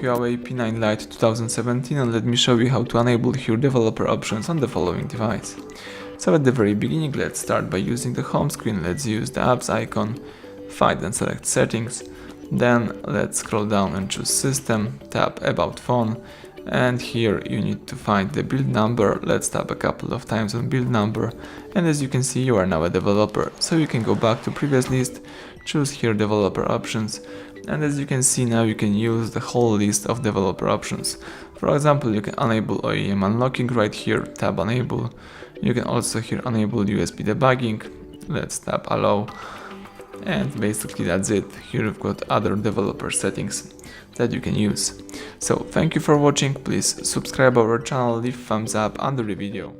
Huawei P9 Lite 2017, and let me show you how to enable here developer options on the following device. So at the very beginning, let's start by using the home screen. Let's use the apps icon, find and select settings, then let's scroll down and choose system, tap about phone, and here you need to find the build number. Let's tap a couple of times on build number, and as you can see, you are now a developer, so you can go back to previous list, choose here developer options, and as you can see, now you can use the whole list of developer options. For example, you can enable OEM unlocking right here, tap enable. You can also here enable USB debugging. Let's tap allow, and basically that's it. Here you've got other developer settings that you can use. So thank you for watching. Please subscribe our channel, leave thumbs up under the video.